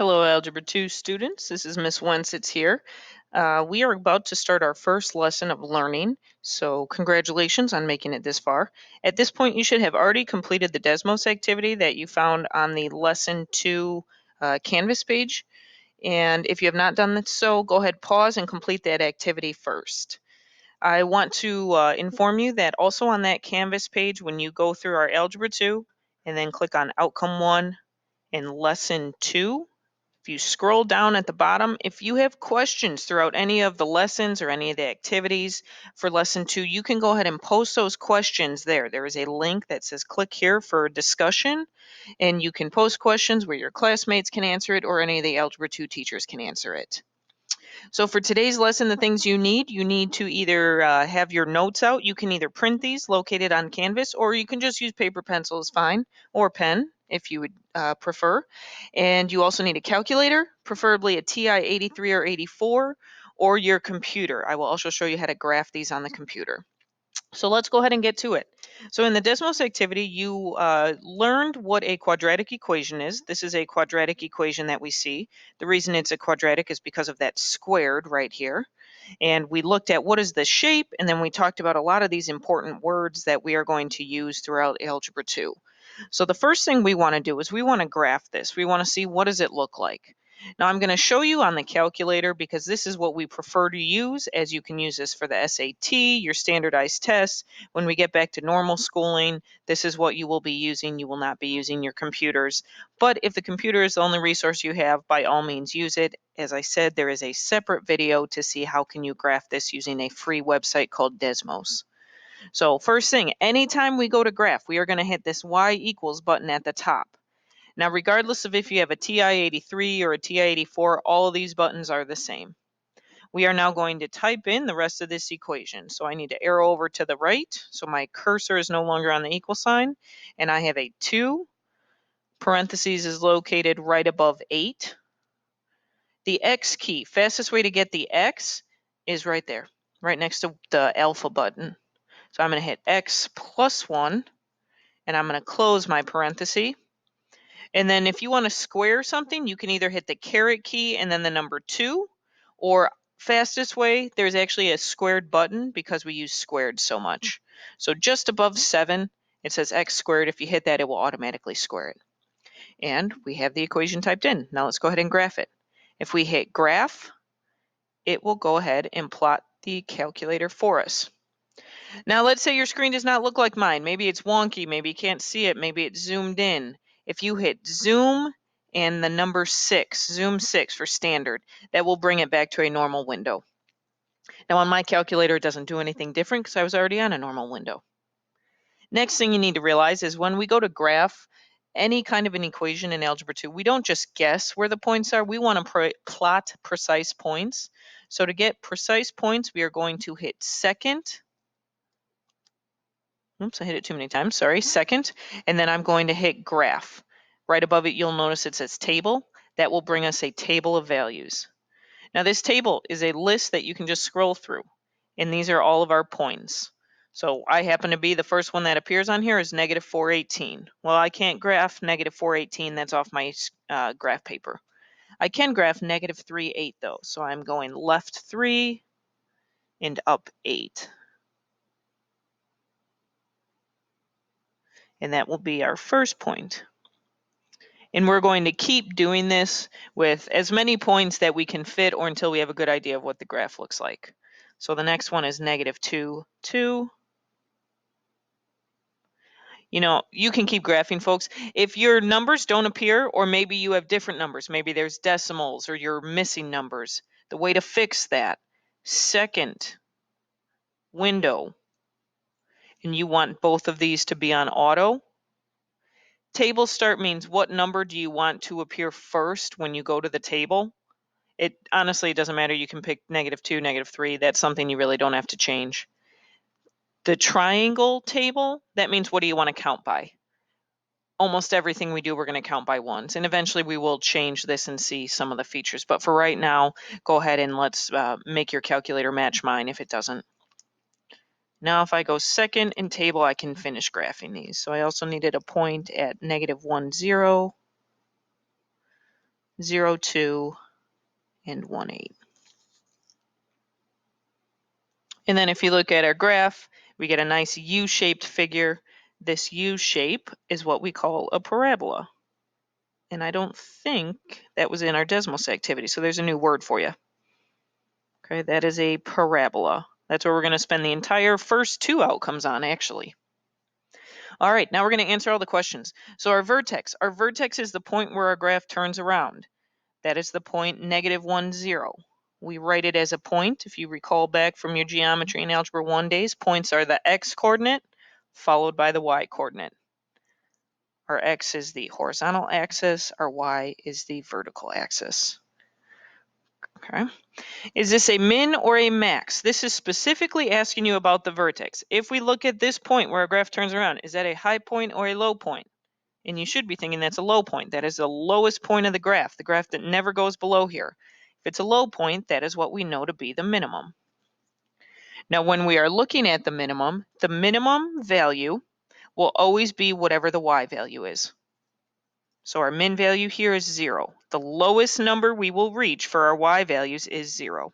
Hello, Algebra 2 students. This is Miss Wensitz here. We are about to start our first lesson of learning, so congratulations on making it this far. At this point, you should have already completed the Desmos activity that you found on the Lesson 2 Canvas page. And if you have not done so, go ahead, pause, and complete that activity first. I want to inform you that also on that Canvas page, when you go through our Algebra 2 and then click on Outcome 1 and Lesson 2, if you scroll down at the bottom, if you have questions throughout any of the lessons or any of the activities for lesson 2, you can go ahead and post those questions there. There is a link that says click here for discussion, and you can post questions where your classmates can answer it or any of the Algebra 2 teachers can answer it. So for today's lesson, the things you need to either have your notes out. You can either print these located on Canvas, or you can just use paper, pencil is fine, or pen if you would prefer. And you also need a calculator, preferably a TI 83 or 84, or your computer. I will also show you how to graph these on the computer. So let's go ahead and get to it. So in the Desmos activity, you learned what a quadratic equation is. This is a quadratic equation that we see. The reason it's a quadratic is because of that squared right here. And we looked at what is the shape, and then we talked about a lot of these important words that we are going to use throughout Algebra 2. So the first thing we want to do is we want to graph this. We want to see what does it look like. Now I'm going to show you on the calculator because this is what we prefer to use, as you can use this for the SAT, your standardized tests. When we get back to normal schooling, this is what you will be using. You will not be using your computers. But if the computer is the only resource you have, by all means use it. As I said, there is a separate video to see how can you graph this using a free website called Desmos. So first thing, anytime we go to graph, we are going to hit this y equals button at the top. Now, regardless of if you have a TI 83 or a TI 84, all of these buttons are the same. We are now going to type in the rest of this equation. So I need to arrow over to the right. So my cursor is no longer on the equal sign. And I have a 2. Parentheses is located right above 8. The X key, fastest way to get the X is right there, right next to the alpha button. So I'm going to hit X plus 1. And I'm going to close my parenthesis. And then if you want to square something, you can either hit the caret key and then the number 2, or fastest way, there's actually a squared button because we use squared so much. So just above 7, it says x squared. If you hit that, it will automatically square it. And we have the equation typed in. Now let's go ahead and graph it. If we hit graph, it will go ahead and plot the calculator for us. Now let's say your screen does not look like mine. Maybe it's wonky, maybe you can't see it, maybe it's zoomed in. If you hit zoom and the number 6, zoom 6 for standard, that will bring it back to a normal window. Now on my calculator, it doesn't do anything different because I was already on a normal window. Next thing you need to realize is when we go to graph any kind of an equation in Algebra 2, we don't just guess where the points are. We want to plot precise points. So to get precise points, we are going to hit second. Oops, I hit it too many times, sorry, second, and then I'm going to hit graph. Right above it, you'll notice it says table. That will bring us a table of values. Now this table is a list that you can just scroll through, and these are all of our points. So I happen to be the first one that appears on here is negative 418. Well, I can't graph negative 418, that's off my graph paper. I can graph negative 3, 8 though, so I'm going left 3 and up 8. And that will be our first point. And we're going to keep doing this with as many points that we can fit or until we have a good idea of what the graph looks like. So the next one is negative 2, 2. You know, you can keep graphing, folks. If your numbers don't appear, or maybe you have different numbers, maybe there's decimals or you're missing numbers, the way to fix that, second window, and you want both of these to be on auto. Table start means what number do you want to appear first when you go to the table. It honestly doesn't matter. You can pick negative 2, negative 3. That's something you really don't have to change. The triangle table, that means what do you want to count by? Almost everything we do, we're going to count by ones. And eventually we will change this and see some of the features. But for right now, go ahead and let's make your calculator match mine if it doesn't. Now if I go second in table, I can finish graphing these. So I also needed a point at negative 1, 0. 0.02, and 1/8. And then if you look at our graph, we get a nice U-shaped figure. This U shape is what we call a parabola. And I don't think that was in our Desmos activity, so there's a new word for you. Okay, that is a parabola. That's what we're going to spend the entire first two outcomes on, actually. All right, now we're going to answer all the questions. So our vertex is the point where our graph turns around. That is the point -1, 0. We write it as a point. If you recall back from your geometry and algebra 1 days, points are the x-coordinate followed by the y-coordinate. Our x is the horizontal axis, our y is the vertical axis. Okay. Is this a min or a max? This is specifically asking you about the vertex. If we look at this point where our graph turns around, is that a high point or a low point? And you should be thinking that's a low point. That is the lowest point of the graph that never goes below here. If it's a low point, that is what we know to be the minimum. Now, when we are looking at the minimum value will always be whatever the y value is. So our min value here is 0. The lowest number we will reach for our y values is 0.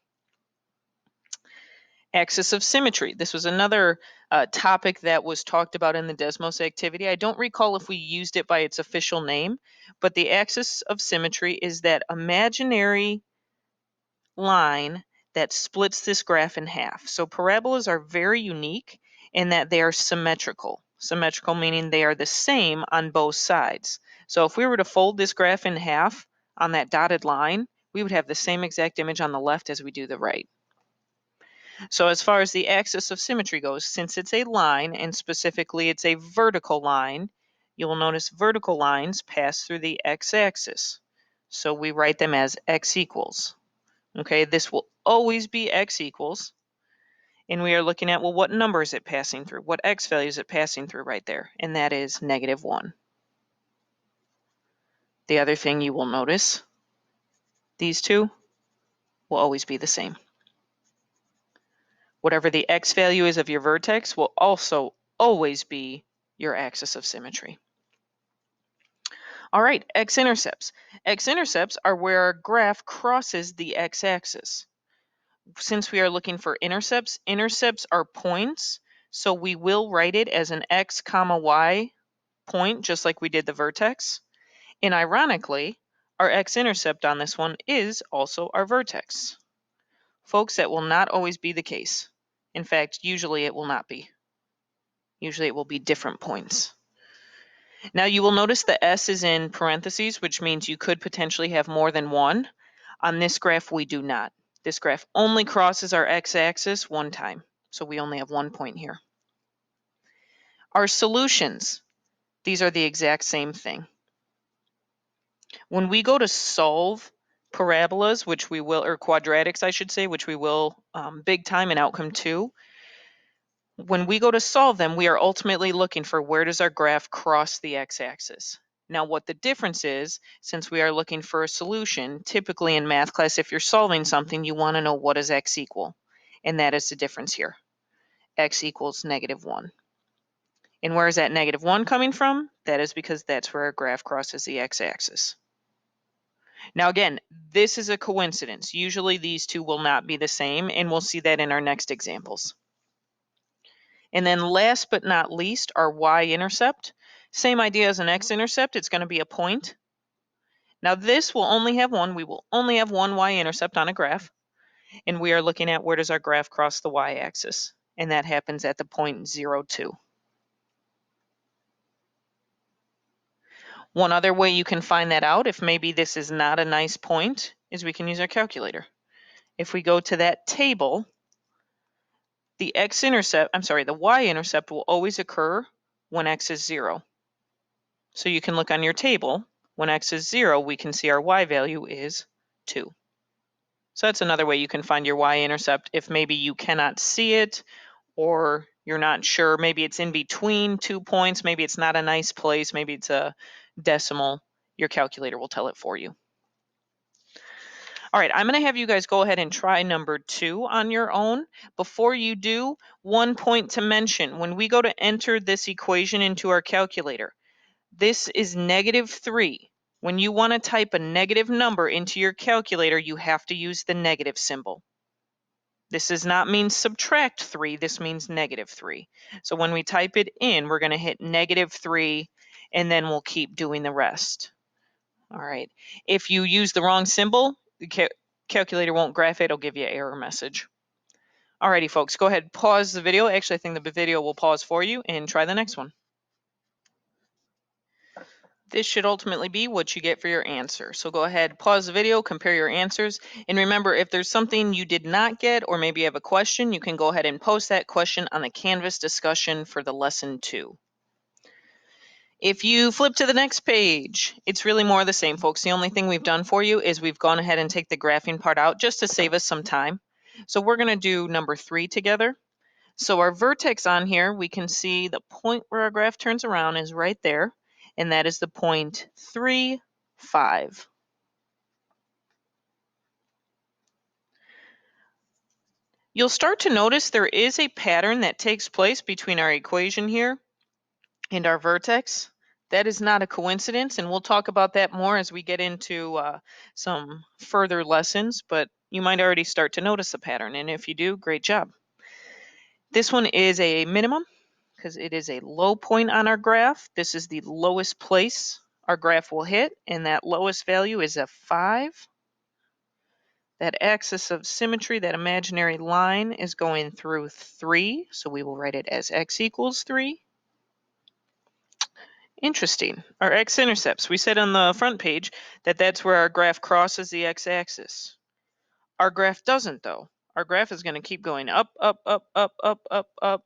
Axis of symmetry. This was another topic that was talked about in the Desmos activity. I don't recall if we used it by its official name, but the axis of symmetry is that imaginary line that splits this graph in half. So parabolas are very unique in that they are symmetrical. Symmetrical meaning they are the same on both sides. So if we were to fold this graph in half on that dotted line, we would have the same exact image on the left as we do the right. So as far as the axis of symmetry goes, since it's a line, and specifically it's a vertical line, you'll notice vertical lines pass through the x-axis. So we write them as x equals. Okay, this will always be x equals. And we are looking at, well, what number is it passing through? What x value is it passing through right there? And that is -1. The other thing you will notice, these two will always be the same. Whatever the x value is of your vertex will also always be your axis of symmetry. All right, x-intercepts. X-intercepts are where our graph crosses the x-axis. Since we are looking for intercepts, intercepts are points, so we will write it as an x comma y point, just like we did the vertex. And ironically, our x-intercept on this one is also our vertex. Folks, that will not always be the case. In fact, usually it will not be. Usually it will be different points. Now you will notice the S is in parentheses, which means you could potentially have more than one. On this graph, we do not. This graph only crosses our x-axis one time, so we only have 1 point here. Our solutions, these are the exact same thing. When we go to solve parabolas, which we will, or quadratics, I should say, which we will big time in outcome 2, when we go to solve them, we are ultimately looking for where does our graph cross the x-axis. Now, what the difference is, since we are looking for a solution, typically in math class, if you're solving something, you want to know what does x equal. And that is the difference here. X equals -1. And where is that -1 coming from? That is because that's where our graph crosses the x-axis. Now again, this is a coincidence. Usually these two will not be the same, and we'll see that in our next examples. And then last but not least, our y-intercept. Same idea as an x-intercept, it's going to be a point. Now this will only have one. We will only have one y-intercept on a graph. And we are looking at where does our graph cross the y-axis. And that happens at the point 0,2. One other way you can find that out, if maybe this is not a nice point, is we can use our calculator. If we go to that table, the y-intercept will always occur when x is 0. So you can look on your table. When x is 0, we can see our y value is 2. So that's another way you can find your y-intercept if maybe you cannot see it or you're not sure. Maybe it's in between 2 points. Maybe it's not a nice place. Maybe it's a decimal. Your calculator will tell it for you. All right, I'm going to have you guys go ahead and try number 2 on your own. Before you do, one point to mention. When we go to enter this equation into our calculator, this is -3. When you want to type a negative number into your calculator, you have to use the negative symbol. This does not mean subtract 3, this means negative 3. So when we type it in, we're going to hit negative 3, and then we'll keep doing the rest. All right. If you use the wrong symbol, the calculator won't graph it, it'll give you an error message. Alrighty, folks, go ahead, pause the video. Actually, I think the video will pause for you, and try the next one. This should ultimately be what you get for your answer. So go ahead, pause the video, compare your answers, and remember, if there's something you did not get or maybe you have a question, you can go ahead and post that question on the Canvas discussion for the lesson 2. If you flip to the next page, it's really more of the same, folks. The only thing we've done for you is we've gone ahead and take the graphing part out just to save us some time. So we're going to do number 3 together. So our vertex on here, we can see the point where our graph turns around is right there, and that is the point 3, 5. You'll start to notice there is a pattern that takes place between our equation here and our vertex. That is not a coincidence, and we'll talk about that more as we get into some further lessons, but you might already start to notice the pattern, and if you do, great job. This one is a minimum because it is a low point on our graph. This is the lowest place our graph will hit, and that lowest value is a 5. That axis of symmetry, that imaginary line, is going through 3, so we will write it as x equals 3. Interesting. Our x-intercepts, we said on the front page that that's where our graph crosses the x-axis. Our graph doesn't, though. Our graph is going to keep going up, up, up, up, up, up, up.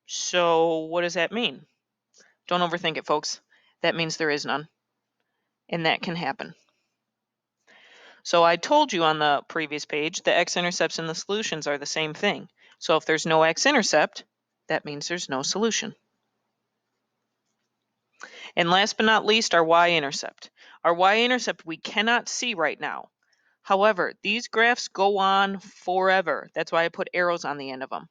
So what does that mean? Don't overthink it, folks. That means there is none. And that can happen. So I told you on the previous page, the x-intercepts and the solutions are the same thing. So if there's no x-intercept, that means there's no solution. And last but not least, our y-intercept. Our y-intercept we cannot see right now. However, these graphs go on forever. That's why I put arrows on the end of them.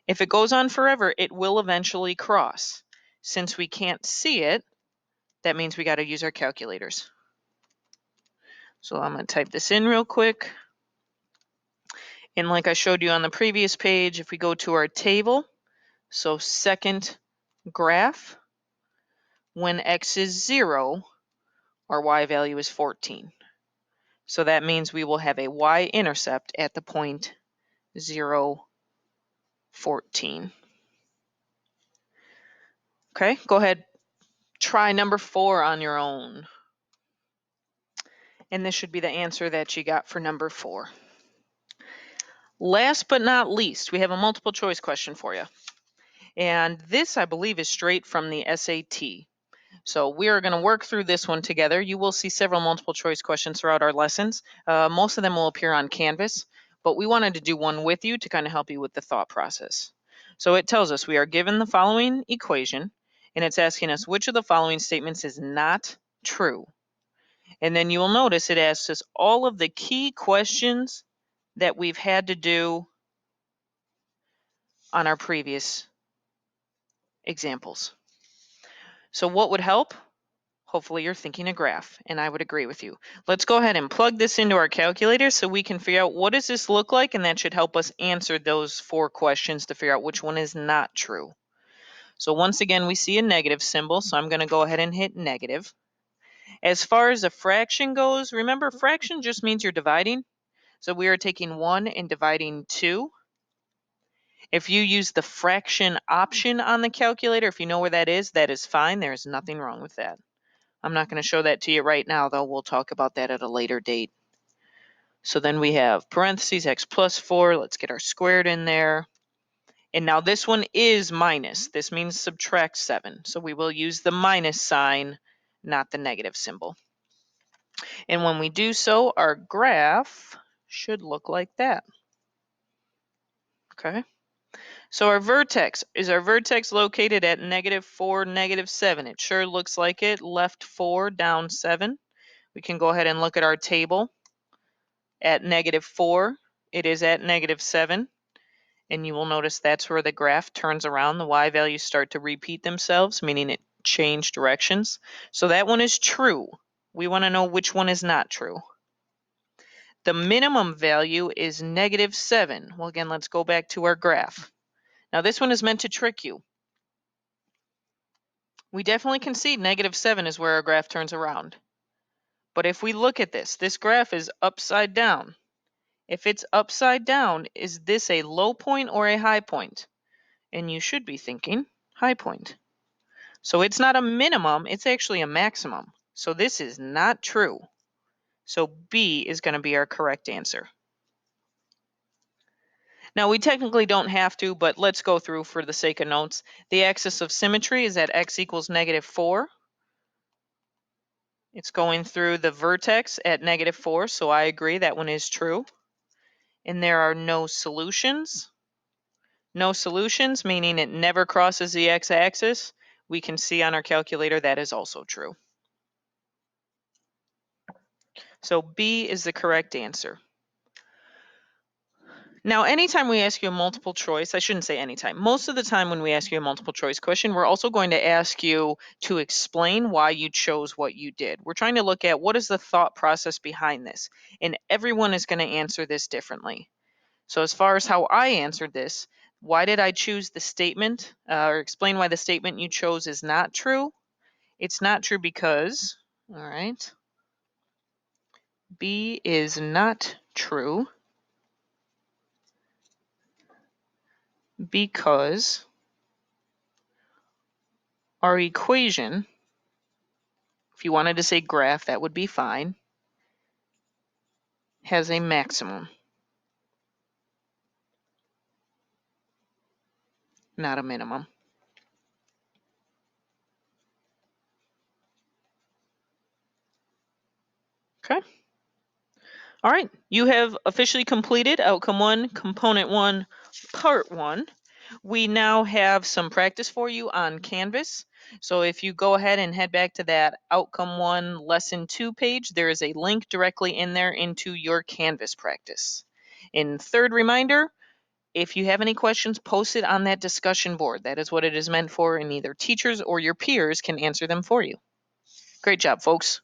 If it goes on forever, it will eventually cross. Since we can't see it, that means we got to use our calculators. So I'm going to type this in real quick. And like I showed you on the previous page, if we go to our table, so second graph, when x is 0, our y value is 14. So that means we will have a y-intercept at the point 0, 14. Okay, go ahead, try number 4 on your own. And this should be the answer that you got for number 4. Last but not least, we have a multiple choice question for you. And this, I believe, is straight from the SAT. So we are going to work through this one together. You will see several multiple choice questions throughout our lessons. Most of them will appear on Canvas, but we wanted to do one with you to kind of help you with the thought process. So it tells us we are given the following equation, and it's asking us which of the following statements is not true. And then you will notice it asks us all of the key questions that we've had to do on our previous examples. So what would help? Hopefully you're thinking a graph, and I would agree with you. Let's go ahead and plug this into our calculator so we can figure out what does this look like, and that should help us answer those 4 questions to figure out which one is not true. So once again, we see a negative symbol, so I'm going to go ahead and hit negative. As far as a fraction goes, remember fraction just means you're dividing. So we are taking 1 and dividing 2. If you use the fraction option on the calculator, if you know where that is fine. There's nothing wrong with that. I'm not going to show that to you right now, though. We'll talk about that at a later date. So then we have parentheses, x plus 4. Let's get our squared in there. And now this one is minus. This means subtract 7. So we will use the minus sign, not the negative symbol. And when we do so, our graph should look like that. Okay. So our vertex, is our vertex located at -4, -7? It sure looks like it. Left 4, down 7. We can go ahead and look at our table. At -4, it is at -7. And you will notice that's where the graph turns around. The y values start to repeat themselves, meaning it change directions. So that one is true. We want to know which one is not true. The minimum value is -7. Well, again, let's go back to our graph. Now this one is meant to trick you. We definitely can see -7 is where our graph turns around. But if we look at this graph is upside down. If it's upside down, is this a low point or a high point? And you should be thinking high point. So it's not a minimum, it's actually a maximum. So this is not true. So B is going to be our correct answer. Now we technically don't have to, but let's go through for the sake of notes. The axis of symmetry is at x equals -4. It's going through the vertex at -4, so I agree that one is true. And there are no solutions. No solutions, meaning it never crosses the x-axis. We can see on our calculator that is also true. So B is the correct answer. Now, anytime we ask you a multiple choice, I shouldn't say anytime, most of the time when we ask you a multiple choice question, we're also going to ask you to explain why you chose what you did. We're trying to look at what is the thought process behind this, and everyone is going to answer this differently. So as far as how I answered this, why did I choose the statement, or explain why the statement you chose is not true? It's not true because, all right, B is not true because our equation, if you wanted to say graph, that would be fine, has a maximum, not a minimum. Okay. All right, you have officially completed Outcome 1, Component 1, Part 1. We now have some practice for you on Canvas. So if you go ahead and head back to that Outcome 1 Lesson 2 page, there is a link directly in there into your Canvas practice. And third reminder, if you have any questions, post it on that discussion board. That is what it is meant for, and either teachers or your peers can answer them for you. Great job, folks.